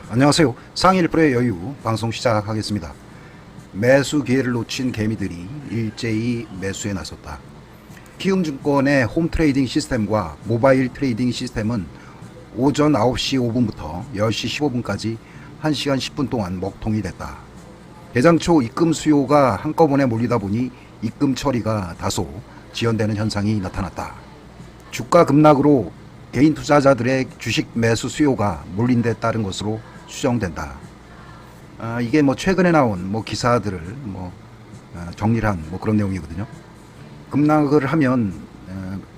안녕하세요. 상위 1%의 여유 방송 시작하겠습니다. 매수 기회를 놓친 개미들이 일제히 매수에 나섰다. 키움증권의 홈 트레이딩 시스템과 모바일 트레이딩 시스템은 오전 9시 5분부터 10시 15분까지 1시간 10분 동안 먹통이 됐다. 개장 초 입금 수요가 한꺼번에 몰리다 보니 입금 처리가 다소 지연되는 현상이 나타났다. 주가 급락으로 개인 투자자들의 주식 매수 수요가 몰린 데 따른 것으로 추정된다. 이게 최근에 나온 기사들을 정리를 한 그런 내용이거든요. 급락을 하면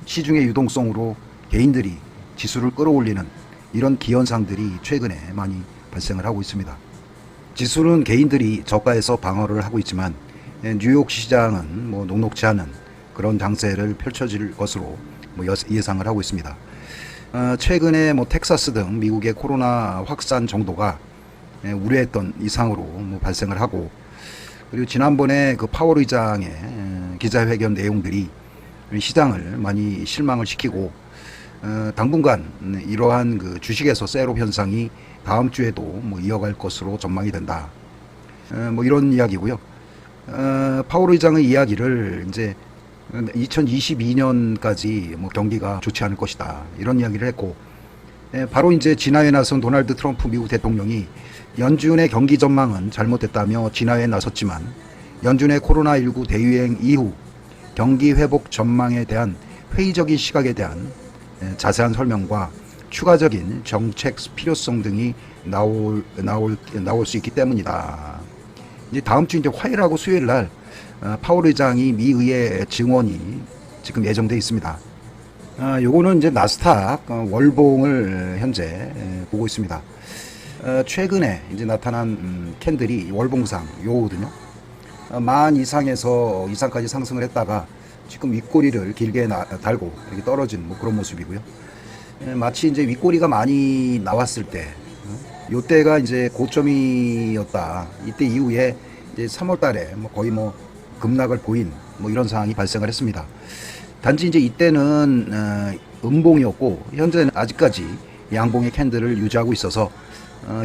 시중의 유동성으로 개인들이 지수를 끌어올리는 이런 기현상들이 최근에 많이 발생을 하고 있습니다. 지수는 개인들이 저가에서 방어를 하고 있지만 뉴욕 시장은 녹록지 않은 그런 장세를 펼쳐질 것으로 예상을 하고 있습니다. 최근에 텍사스 등 미국의 코로나 확산 정도가 우려했던 이상으로 발생을 하고, 그리고 지난번에 그 파월 의장의 기자회견 내용들이 시장을 많이 실망을 시키고, 당분간 이러한 그 주식에서 셋업 현상이 다음 주에도 이어갈 것으로 전망이 된다. 이런 이야기고요. 파월 의장의 이야기를 이제 2022년까지 경기가 좋지 않을 것이다, 이런 이야기를 했고, 바로 이제 진화에 나선 도널드 트럼프 미국 대통령이 연준의 경기 전망은 잘못됐다며 진화에 나섰지만 연준의 코로나19 대유행 이후 경기 회복 전망에 대한 회의적인 시각에 대한 자세한 설명과 추가적인 정책 필요성 등이 나올 수 있기 때문이다. 이제 다음 주 이제 화요일하고 수요일 날 파월 의장이 미 의회 증언이 지금 예정돼 있습니다. 요거는 이제 나스닥 월봉을 현재 보고 있습니다. 최근에 이제 나타난 캔들이 월봉상 요거거든요. 만 이상까지 상승을 했다가 지금 윗꼬리를 길게 달고 이렇게 떨어진 그런 모습이고요. 마치 이제 윗꼬리가 많이 나왔을 때, 요때가 이제 고점이었다. 이때 이후에 이제 3월 달에 거의 급락을 보인 이런 상황이 발생을 했습니다. 단지 이제 이때는 음봉이었고, 현재는 아직까지 양봉의 캔들을 유지하고 있어서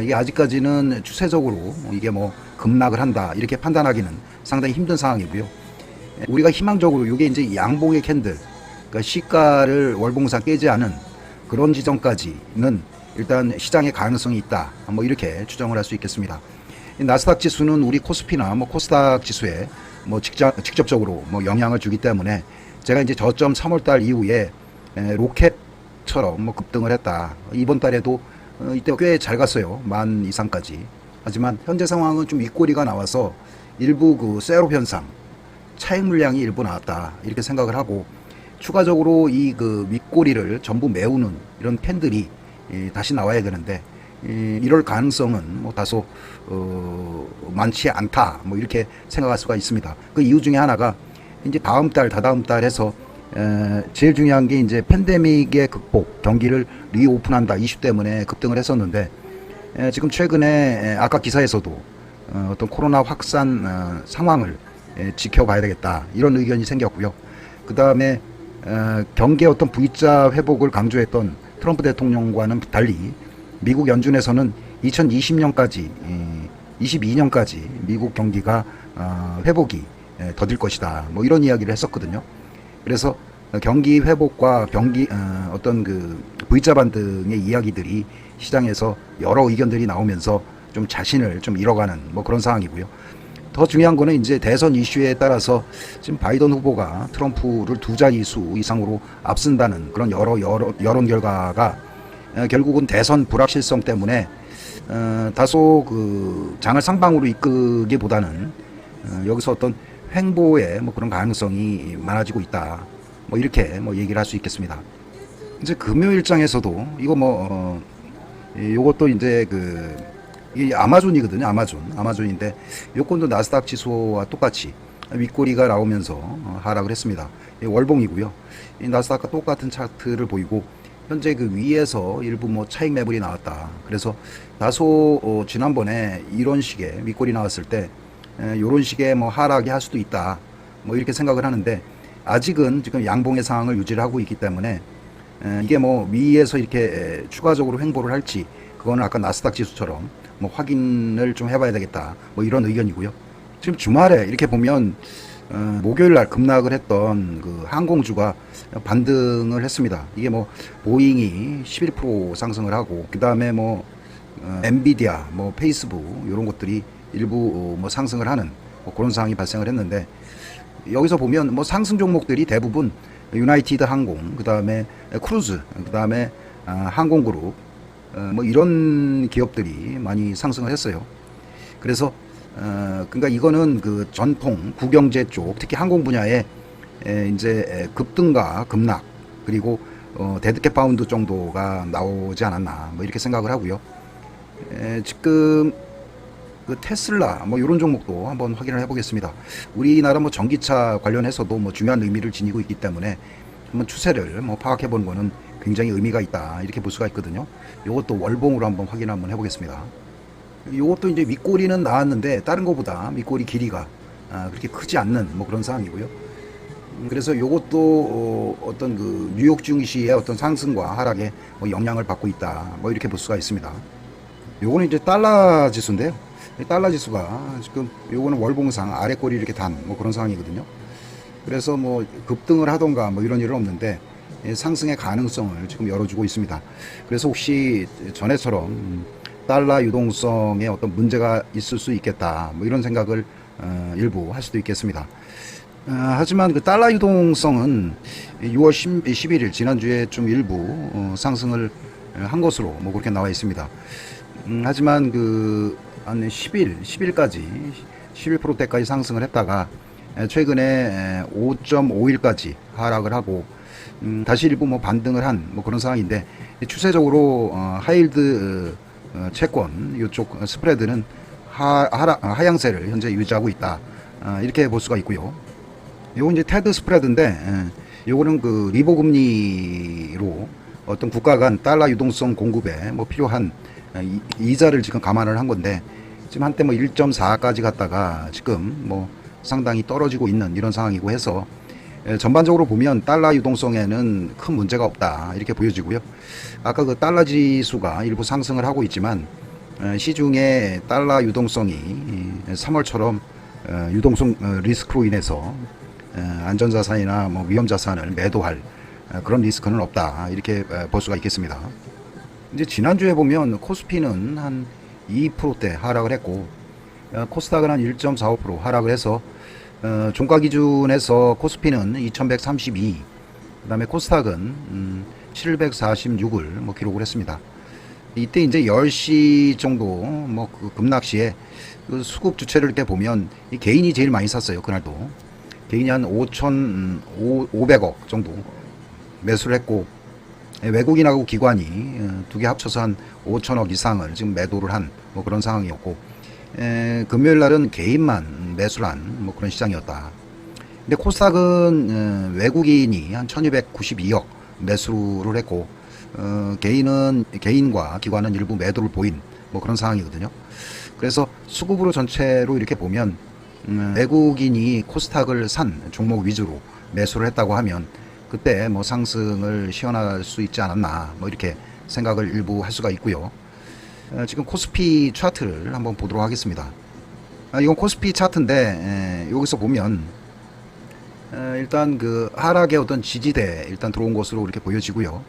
이게 아직까지는 추세적으로 이게 급락을 한다 이렇게 판단하기는 상당히 힘든 상황이고요. 우리가 희망적으로 이게 이제 양봉의 캔들, 그러니까 시가를 월봉상 깨지 않은 그런 지점까지는 일단 시장의 가능성이 있다, 이렇게 추정을 할 수 있겠습니다. 나스닥 지수는 우리 코스피나 코스닥 지수에 직접적으로 영향을 주기 때문에 제가 이제 저점 3월달 이후에 로켓처럼 급등을 했다. 이번 달에도 이때 꽤 잘 갔어요. 만 이상까지. 하지만 현재 상황은 좀 윗꼬리가 나와서 일부 그 셋업 현상, 차익 물량이 일부 나왔다, 이렇게 생각을 하고, 추가적으로 이 그 윗꼬리를 전부 메우는 이런 캔들이 다시 나와야 되는데, 이럴 가능성은 다소 많지 않다, 이렇게 생각할 수가 있습니다. 그 이유 중에 하나가 이제 다음 달, 다다음 달 해서 제일 중요한 게 이제 팬데믹의 극복, 경기를 리오픈한다 이슈 때문에 급등을 했었는데, 지금 최근에 아까 기사에서도 어떤 코로나 확산 상황을 지켜봐야 되겠다, 이런 의견이 생겼고요. 그 다음에 경기의 어떤 V자 회복을 강조했던 트럼프 대통령과는 달리 미국 연준에서는 2020년까지 22년까지 미국 경기가 회복이 더딜 것이다, 이런 이야기를 했었거든요. 그래서 경기 회복과 어떤 그 V자 반등의 이야기들이 시장에서 여러 의견들이 나오면서 좀 자신을 좀 잃어가는 그런 상황이고요. 더 중요한 거는 이제 대선 이슈에 따라서 지금 바이든 후보가 트럼프를 2자릿수 이상으로 앞선다는 그런 여러 여론 결과가 결국은 대선 불확실성 때문에 다소 그 장을 상방으로 이끄기보다는 여기서 어떤 횡보의 그런 가능성이 많아지고 있다, 이렇게 얘기를 할 수 있겠습니다. 이제 금요일장에서도 이거 요것도 이제 이 아마존이거든요. 아마존인데 요건도 나스닥 지수와 똑같이 윗꼬리가 나오면서 하락을 했습니다. 월봉이고요. 이 나스닥과 똑같은 차트를 보이고, 현재 그 위에서 일부 차익 매물이 나왔다. 그래서 다소 지난번에 이런 식의 윗꼬리 나왔을 때 요런 식의 하락이 할 수도 있다, 이렇게 생각을 하는데, 아직은 지금 양봉의 상황을 유지를 하고 있기 때문에 이게 위에서 이렇게 추가적으로 횡보를 할지, 그거는 아까 나스닥 지수처럼 뭐 확인을 좀 해봐야 되겠다. 뭐 이런 의견이고요. 지금 주말에 이렇게 보면 목요일 날 급락을 했던 그 항공주가 반등을 했습니다. 이게 뭐 보잉이 11% 상승을 하고 그 다음에 뭐 엔비디아, 뭐 페이스북 이런 것들이 일부 뭐 상승을 하는 뭐 그런 상황이 발생을 했는데 여기서 보면 뭐 상승 종목들이 대부분 유나이티드 항공, 그 다음에 크루즈, 그 다음에 항공그룹 뭐 이런 기업들이 많이 상승을 했어요. 그래서 그러니까 이거는 그 전통 국영제 쪽, 특히 항공 분야에 이제 급등과 급락 그리고 데드캣 바운드 정도가 나오지 않았나 뭐 이렇게 생각을 하고요. 지금 그 테슬라 뭐 이런 종목도 한번 확인을 해보겠습니다. 우리나라 뭐 전기차 관련해서도 뭐 중요한 의미를 지니고 있기 때문에 한번 추세를 뭐 파악해보는 거는 굉장히 의미가 있다 이렇게 볼 수가 있거든요. 이것도 월봉으로 한번 확인 한번 해보겠습니다. 이것도 이제 윗꼬리는 나왔는데 다른 것보다 윗꼬리 길이가 그렇게 크지 않는 뭐 그런 상황이고요. 그래서 이것도 어떤 그 뉴욕 증시의 어떤 상승과 하락에 뭐 영향을 받고 있다 뭐 이렇게 볼 수가 있습니다. 요거는 이제 달러 지수인데요. 달러 지수가 지금 요거는 월봉상 아래 꼬리 이렇게 단 뭐 그런 상황이거든요. 그래서 뭐 급등을 하던가 뭐 이런 일은 없는데 상승의 가능성을 지금 열어주고 있습니다. 그래서 혹시 전에처럼 달러 유동성에 어떤 문제가 있을 수 있겠다 뭐 이런 생각을 일부 할 수도 있겠습니다. 하지만 그 달러 유동성은 6월 11일 지난주에 좀 일부 상승을 한 것으로 뭐 그렇게 나와 있습니다. 하지만 그 한 10일까지 11%대까지 상승을 했다가 최근에 5.5일까지 하락을 하고 다시 일부 뭐 반등을 한 뭐 그런 상황인데 추세적으로 하이힐드 채권 이쪽 스프레드는 하향세를 현재 유지하고 있다 이렇게 볼 수가 있고요. 요건 이제 테드 스프레드인데 요거는 그 리보 금리로 어떤 국가 간 달러 유동성 공급에 뭐 필요한 이자를 지금 감안을 한 건데 지금 한때 뭐 1.4까지 갔다가 지금 뭐 상당히 떨어지고 있는 이런 상황이고 해서 전반적으로 보면 달러 유동성에는 큰 문제가 없다 이렇게 보여지고요. 아까 그 달러 지수가 일부 상승을 하고 있지만 시중에 달러 유동성이 3월처럼 유동성 리스크로 인해서 안전자산이나 뭐 위험자산을 매도할 그런 리스크는 없다 이렇게 볼 수가 있겠습니다. 이제 지난주에 보면 코스피는 한 2%대 하락을 했고 코스닥은 한 1.45% 하락을 해서 종가 기준에서 코스피는 2132, 그 다음에 코스닥은 746을 뭐 기록을 했습니다. 이때 이제 10시 정도 뭐 그 급락 시에 그 수급 주체를 이렇게 보면 이 개인이 제일 많이 샀어요. 그날도 개인이 한 5,500억 정도 매수를 했고 외국인하고 기관이 두 개 합쳐서 한 5천억 이상을 지금 매도를 한 뭐 그런 상황이었고 금요일 날은 개인만 매수를 한 뭐 그런 시장이었다. 근데 코스닥은 외국인이 한 1292억 매수를 했고 개인과 기관은 일부 매도를 보인 뭐 그런 상황이거든요. 그래서 수급으로 전체로 이렇게 보면 외국인이 코스닥을 산 종목 위주로 매수를 했다고 하면 그때 뭐 상승을 시현할 수 있지 않았나 뭐 이렇게 생각을 일부 할 수가 있고요. 지금 코스피 차트를 한번 보도록 하겠습니다. 이건 코스피 차트인데 여기서 보면 일단 그 하락의 어떤 지지대 일단 들어온 것으로 이렇게 보여지고요.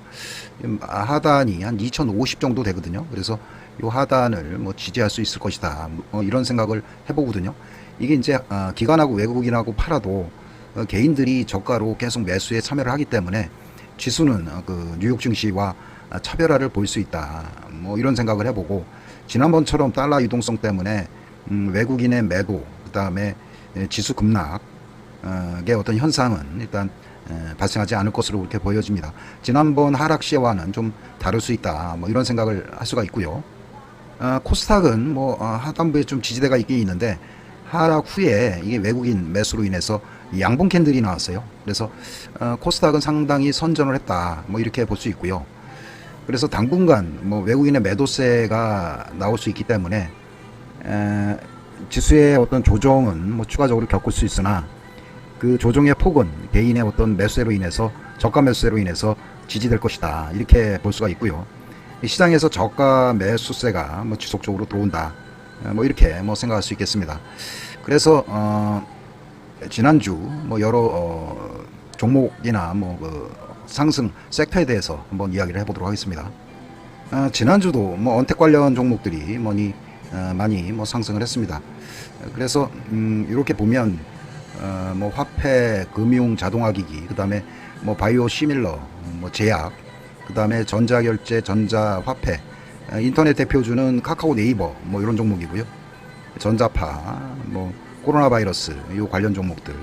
하단이 한 2050 정도 되거든요. 그래서 이 하단을 뭐 지지할 수 있을 것이다 이런 생각을 해보거든요. 이게 이제 기관하고 외국인하고 팔아도 개인들이 저가로 계속 매수에 참여를 하기 때문에 지수는 그 뉴욕 증시와 차별화를 볼 수 있다 뭐 이런 생각을 해보고 지난번처럼 달러 유동성 때문에 외국인의 매도 그 다음에 지수 급락의 어떤 현상은 일단 발생하지 않을 것으로 그렇게 보여집니다. 지난번 하락 시와는 좀 다를 수 있다 뭐 이런 생각을 할 수가 있고요. 코스닥은 뭐 하단부에 좀 지지대가 있긴 있는데 하락 후에 이게 외국인 매수로 인해서 양봉 캔들이 나왔어요. 그래서 코스닥은 상당히 선전을 했다 뭐 이렇게 볼 수 있고요. 그래서 당분간 뭐 외국인의 매도세가 나올 수 있기 때문에 지수의 어떤 조정은 뭐 추가적으로 겪을 수 있으나 그 조정의 폭은 개인의 어떤 매수세로 인해서 저가 매수세로 인해서 지지될 것이다 이렇게 볼 수가 있고요. 이 시장에서 저가 매수세가 뭐 지속적으로 들어온다. 뭐 이렇게 뭐 생각할 수 있겠습니다. 그래서 지난주 뭐 여러 종목이나 뭐그 상승 섹터에 대해서 한번 이야기를 해보도록 하겠습니다. 지난주도 뭐 언택 관련 종목들이 많이 뭐 상승을 했습니다. 그래서 이렇게 보면 뭐 화폐, 금융, 자동화기기, 그 다음에 뭐 바이오 시밀러, 뭐 제약, 그 다음에 전자결제, 전자화폐, 인터넷 대표주는 카카오, 네이버 뭐 이런 종목이고요. 전자파, 뭐 코로나 바이러스 요 관련 종목들,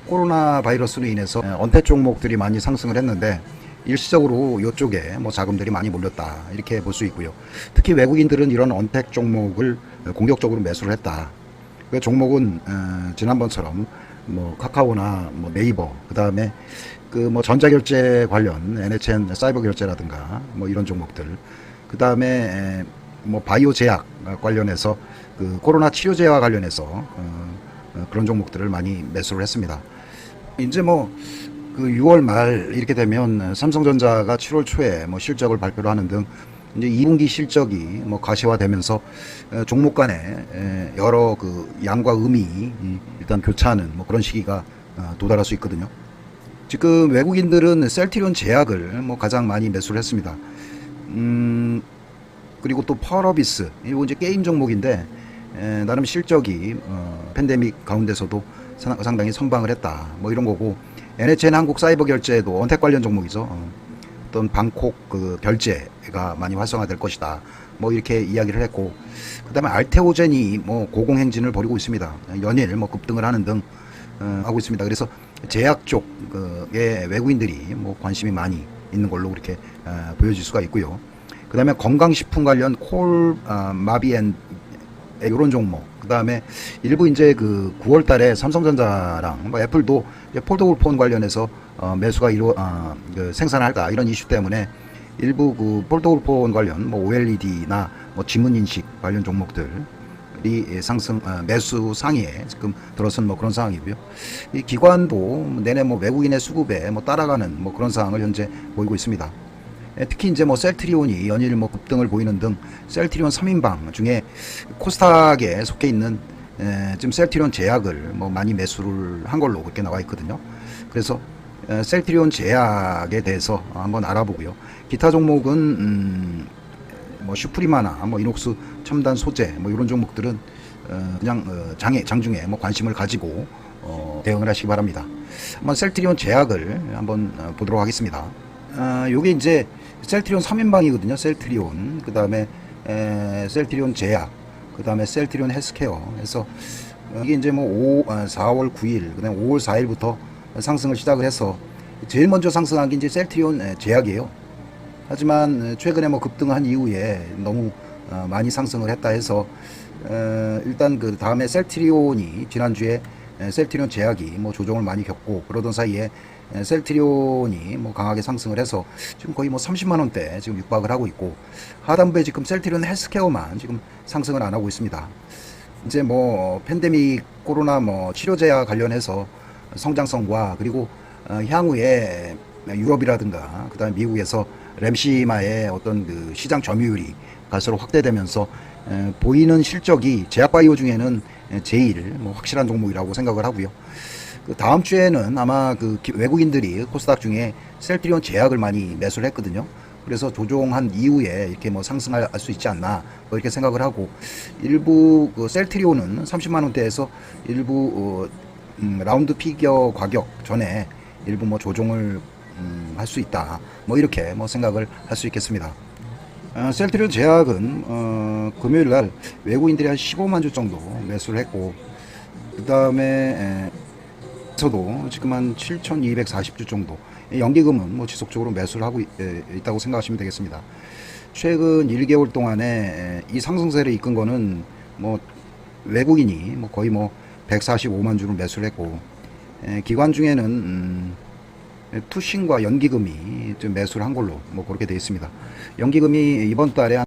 코로나 바이러스로 인해서 언택 종목들이 많이 상승을 했는데 일시적으로 이쪽에 뭐 자금들이 많이 몰렸다 이렇게 볼 수 있고요. 특히 외국인들은 이런 언택 종목을 공격적으로 매수를 했다. 그 종목은 지난번처럼 뭐 카카오나 뭐 네이버, 그 다음에 그 뭐 전자결제 관련 NHN 사이버 결제라든가 뭐 이런 종목들, 그 다음에 뭐 바이오 제약 관련해서 그 코로나 치료제와 관련해서 그런 종목들을 많이 매수를 했습니다. 이제 뭐 그 6월 말 이렇게 되면 삼성전자가 7월 초에 뭐 실적을 발표를 하는 등 이제 2분기 실적이 뭐 가시화되면서 종목 간에 여러 그 양과 음이 일단 교차하는 뭐 그런 시기가 도달할 수 있거든요. 지금 외국인들은 셀트리온 제약을 뭐 가장 많이 매수를 했습니다. 그리고 또 펄어비스, 이거 이제 게임 종목인데 나름 실적이 팬데믹 가운데서도 상당히 선방을 했다. 뭐 이런 거고, NHN 한국 사이버 결제도 언택 관련 종목이죠. 어떤 방콕 그 결제가 많이 활성화될 것이다. 뭐 이렇게 이야기를 했고, 그다음에 알테오젠이 뭐 고공 행진을 벌이고 있습니다. 연일 뭐 급등을 하는 등 하고 있습니다. 그래서 제약 쪽에 외국인들이 뭐 관심이 많이 있는 걸로 그렇게 보여질 수가 있고요. 그다음에 건강식품 관련 마비엔 이런 종목, 그 다음에 일부 이제 그 9월 달에 삼성전자랑 뭐 애플도 폴더블 폰 관련해서 매수가 그 생산할까 이런 이슈 때문에 일부 그 폴더블 폰 관련 뭐 OLED나 뭐 지문인식 관련 종목들이 상승 매수 상위에 지금 들어선 뭐 그런 상황이고요. 이 기관도 내내 뭐 외국인의 수급에 뭐 따라가는 뭐 그런 상황을 현재 보이고 있습니다. 특히 이제 뭐 셀트리온이 연일 뭐 급등을 보이는 등 셀트리온 3인방 중에 코스닥에 속해 있는 지금 셀트리온 제약을 뭐 많이 매수를 한 걸로 그렇게 나와 있거든요. 그래서 셀트리온 제약에 대해서 한번 알아보고요. 기타 종목은 뭐 슈프리마나 뭐 이녹스 첨단 소재 뭐 이런 종목들은 그냥 장중에 뭐 관심을 가지고 대응을 하시기 바랍니다. 한번 셀트리온 제약을 한번 보도록 하겠습니다. 요게 이제 셀트리온 3인방이거든요. 셀트리온, 그 다음에 셀트리온 제약, 그 다음에 셀트리온 헬스케어 해서 이게 이제 뭐 4월 9일, 그 다음에 5월 4일부터 상승을 시작을 해서 제일 먼저 상승한 게 이제 셀트리온 제약이에요. 하지만 최근에 뭐 급등한 이후에 너무 많이 상승을 했다 해서 일단 그 다음에 셀트리온이 지난주에 셀트리온 제약이 뭐 조정을 많이 겪고 그러던 사이에 셀트리온이 뭐 강하게 상승을 해서 지금 거의 뭐 30만원대 지금 육박을 하고 있고, 하단부에 지금 셀트리온 헬스케어만 지금 상승을 안 하고 있습니다. 이제 뭐 팬데믹 코로나 뭐 치료제와 관련해서 성장성과 그리고 향후에 유럽이라든가 그다음에 미국에서 램시마의 어떤 그 시장 점유율이 갈수록 확대되면서 보이는 실적이 제약바이오 중에는 제일 뭐 확실한 종목이라고 생각을 하고요. 그 다음 주에는 아마 그 외국인들이 코스닥 중에 셀트리온 제약을 많이 매수를 했거든요. 그래서 조종한 이후에 이렇게 뭐 상승할 수 있지 않나 뭐 이렇게 생각을 하고, 일부 그 셀트리온은 30만원대에서 일부 라운드 피겨 가격 전에 일부 뭐 조종을 할 수 있다 뭐 이렇게 뭐 생각을 할 수 있겠습니다. 셀트리온 제약은 금요일날 외국인들이 한 15만 주 정도 매수를 했고, 그 다음에 저도 지금 한 7,240주 정도 연기금은 뭐 지속적으로 매수를 하고 있다고 생각하시면 되겠습니다. 최근 1개월 동안에 이 상승세를 이끈 거는 뭐 외국인이 뭐 거의 뭐 145만 주를 매수를 했고, 기관 중에는 투신과 연기금이 좀 매수를 한 걸로 뭐 그렇게 되어 있습니다. 연기금이 이번 달에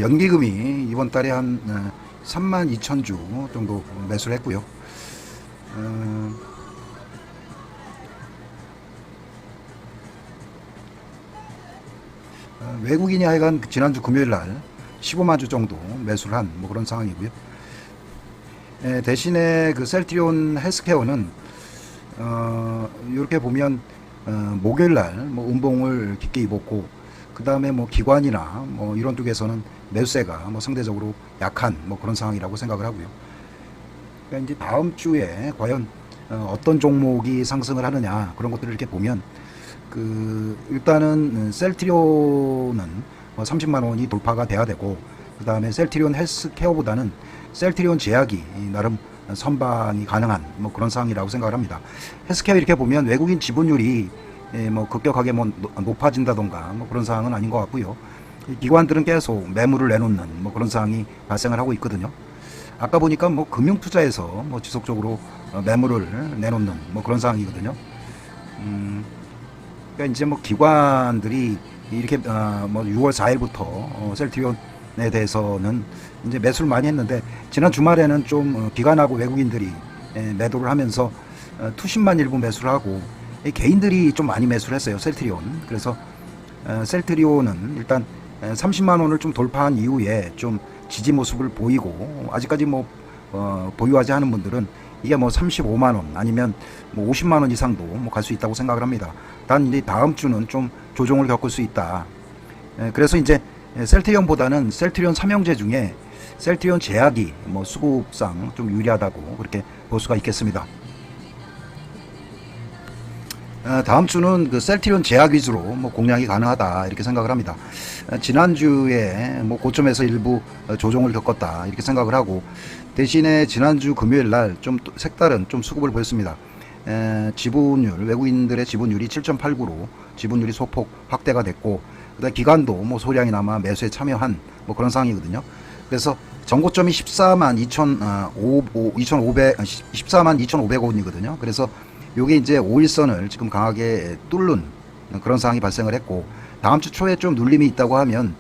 연기금이 이번 달에 한 32,000주 정도 매수를 했고요. 외국인이 하여간 지난주 금요일 날 15만 주 정도 매수를 한 뭐 그런 상황이고요. 대신에 그 셀트리온 헬스케어는 이렇게 보면 목요일 날 뭐 음봉을 깊게 입었고, 그 다음에 뭐 기관이나 뭐 이런 쪽에서는 매수세가 뭐 상대적으로 약한 뭐 그런 상황이라고 생각을 하고요. 그러니까 이제 다음 주에 과연 어떤 종목이 상승을 하느냐, 그런 것들을 이렇게 보면 일단은 셀트리온은 30만 원이 돌파가 돼야 되고, 그 다음에 셀트리온 헬스케어보다는 셀트리온 제약이 나름 선방이 가능한 뭐 그런 상황이라고 생각을 합니다. 헬스케어 이렇게 보면 외국인 지분율이 뭐 급격하게 뭐 높아진다던가 뭐 그런 상황은 아닌 것 같고요. 기관들은 계속 매물을 내놓는 뭐 그런 상황이 발생을 하고 있거든요. 아까 보니까 뭐 금융투자에서 뭐 지속적으로 매물을 내놓는 뭐 그런 상황이거든요. 그러니까 이제 뭐 기관들이 이렇게 뭐 6월 4일부터 셀트리온에 대해서는 이제 매수를 많이 했는데, 지난 주말에는 좀 기관하고 외국인들이 매도를 하면서 투신만 일부 매수를 하고 개인들이 좀 많이 매수를 했어요, 셀트리온. 그래서 셀트리온은 일단 30만 원을 좀 돌파한 이후에 좀 지지 모습을 보이고, 아직까지 뭐 보유하지 않은 분들은 이게 뭐 35만 원 아니면 뭐 50만 원 이상도 뭐 갈 수 있다고 생각을 합니다. 단 이제 다음 주는 좀 조정을 겪을 수 있다. 그래서 이제 셀트리온보다는 셀트리온 삼형제 중에 셀트리온 제약이 뭐 수급상 좀 유리하다고 그렇게 볼 수가 있겠습니다. 다음 주는 그 셀트리온 제약 위주로 뭐 공략이 가능하다 이렇게 생각을 합니다. 지난주에 뭐 고점에서 일부 조정을 겪었다 이렇게 생각을 하고, 대신에 지난주 금요일 날 좀 색다른 좀 수급을 보였습니다. 지분율, 외국인들의 지분율이 7.89로 지분율이 소폭 확대가 됐고, 그다음 기관도 뭐 소량이나마 매수에 참여한 뭐 그런 상황이거든요. 그래서 전고점이 14만 2,500원이거든요. 그래서 요게 이제 5일선을 지금 강하게 뚫는 그런 상황이 발생을 했고, 다음 주 초에 좀 눌림이 있다고 하면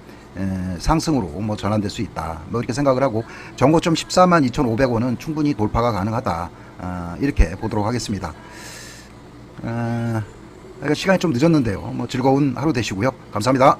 상승으로 뭐 전환될 수 있다 뭐 이렇게 생각을 하고, 전고점 14만 2,500원은 충분히 돌파가 가능하다 이렇게 보도록 하겠습니다. 그러니까 시간이 좀 늦었는데요, 뭐 즐거운 하루 되시고요. 감사합니다.